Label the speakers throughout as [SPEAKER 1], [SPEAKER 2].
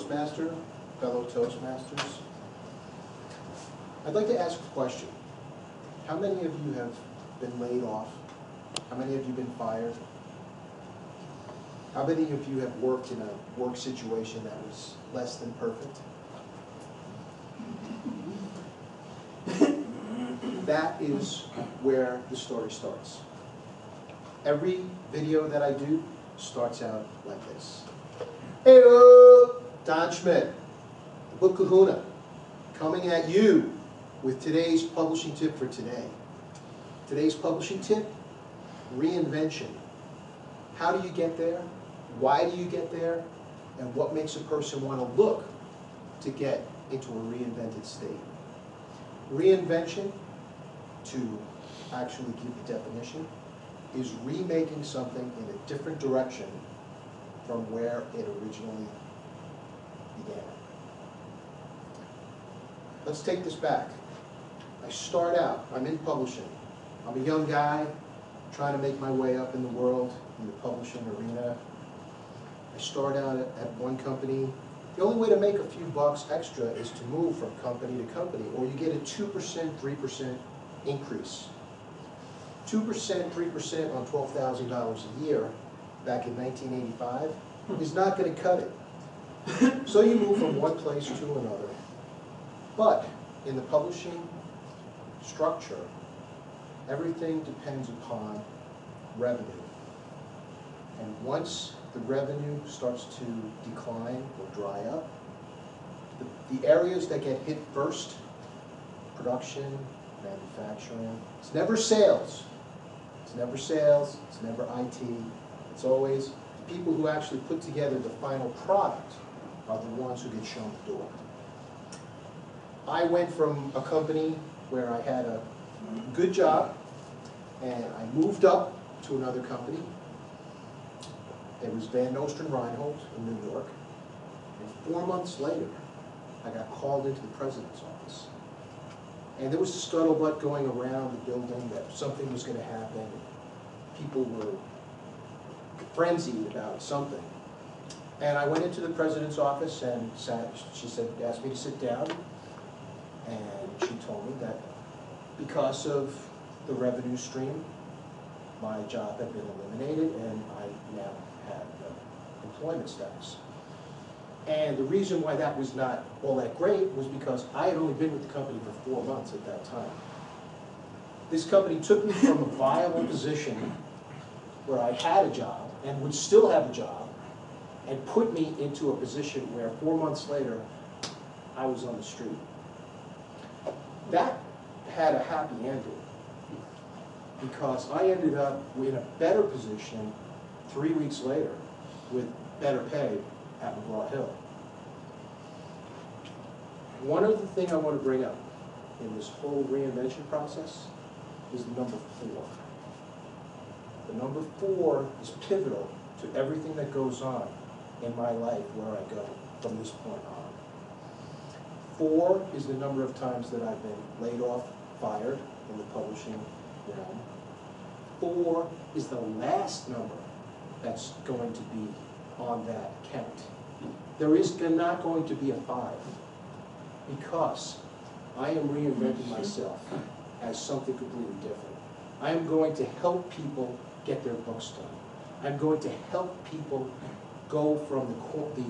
[SPEAKER 1] Toastmaster, fellow Toastmasters. I'd like to ask a question. How many of you have been laid off? How many of you have been fired? How many of you have worked in a work situation that was less than perfect? That is where the story starts. Every video that I do starts out like this. Hey, Don Schmidt, the book Kahuna, coming at you with today's publishing tip for today. Today's publishing tip, Re-Invention. How do you get there? Why do you get there? And what makes a person want to look to get into a reinvented state? Re-invention, to actually give the definition, is remaking something in a different direction from where it originally began. Let's take this back. I start out, I'm in publishing. I'm a young guy trying to make my way up in the world in the publishing arena. I start out at one company. The only way to make a few bucks extra is to move from company to company, or you get a 2%, 3% increase. 2%, 3% on $12,000 a year back in 1985 is not going to cut it. So you move from one place to another. But in the publishing structure, everything depends upon revenue. And once the revenue starts to decline or dry up, the areas that get hit first, production, manufacturing, it's never sales. It's never sales, it's never IT. It's always the people who actually put together the final product are the ones who get shown the door. I went from a company where I had a good job, and I moved up to another company. It was Van Nostrand Reinhold in New York. And 4 months later, I got called into the president's office. And there was a scuttlebutt going around the building that something was going to happen. People were frenzied about something. And I went into the president's office and she asked me to sit down. And she told me that because of the revenue stream, my job had been eliminated and I now had employment status. And the reason why that was not all that great was because I had only been with the company for 4 months at that time. This company took me from a viable position where I had a job and would still have a job and put me into a position where 4 months later I was on the street. That had a happy ending because I ended up in a better position 3 weeks later with better pay at McGraw-Hill. One other thing I want to bring up in this whole reinvention process is the number 4. The number 4 is pivotal to everything that goes on in my life where I go from this point on. 4 is the number of times that I've been laid off, fired in the publishing realm. 4 is the last number that's going to be on that count. There is not going to be a 5 because I am reinventing myself as something completely different. I am going to help people get their books done. I'm going to help people go from the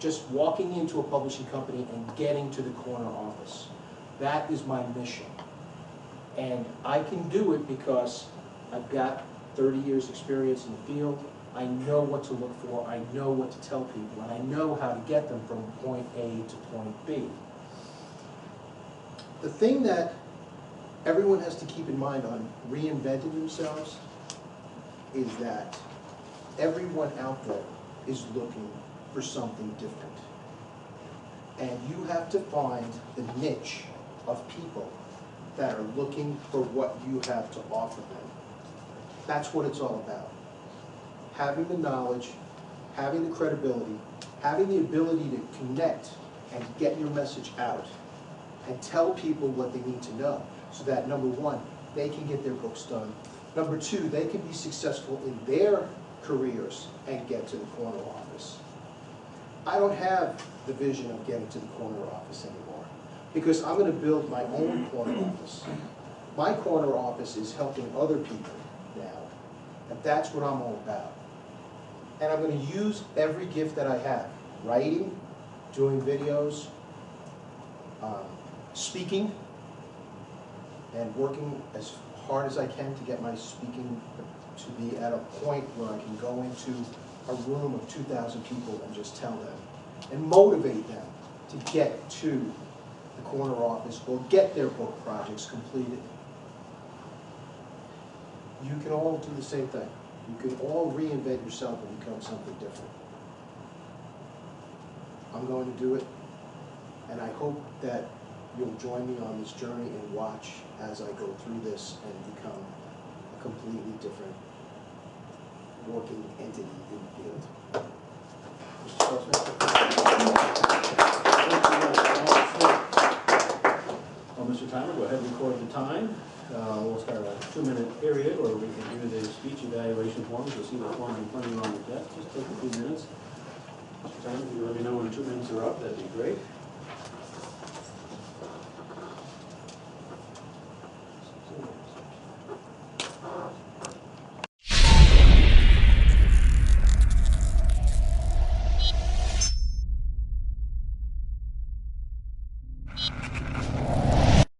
[SPEAKER 1] just walking into a publishing company and getting to the corner office. That is my mission. And I can do it because I've got 30 years experience in the field. I know what to look for, I know what to tell people, and I know how to get them from point A to point B. The thing that everyone has to keep in mind on reinventing themselves is that everyone out there is looking for something different. And you have to find the niche of people that are looking for what you have to offer them. That's what it's all about. Having the knowledge, having the credibility, having the ability to connect and get your message out and tell people what they need to know so that, number 1, they can get their books done. Number 2, they can be successful in their careers and get to the corner office. I don't have the vision of getting to the corner office anymore, because I'm gonna build my own corner office. My corner office is helping other people now, and that's what I'm all about. And I'm gonna use every gift that I have, writing, doing videos, speaking, and working as hard as I can to get my speaking to be at a point where I can go into a room of 2,000 people and just tell them, and motivate them to get to the corner office or get their book projects completed. You can all do the same thing. You can all reinvent yourself and become something different. I'm going to do it, and I hope that you'll join me on this journey and watch as I go through this and become a completely different working entity in the field. Mr. Schwarzman?
[SPEAKER 2] Well, Mr. Timer, go ahead and record the time. We'll start a 2-minute period where we can do the speech evaluation forms. You'll see the form in front of you on the desk. Just take a few minutes. Mr. Timer, if you let me know when 2 minutes are up, that'd be great.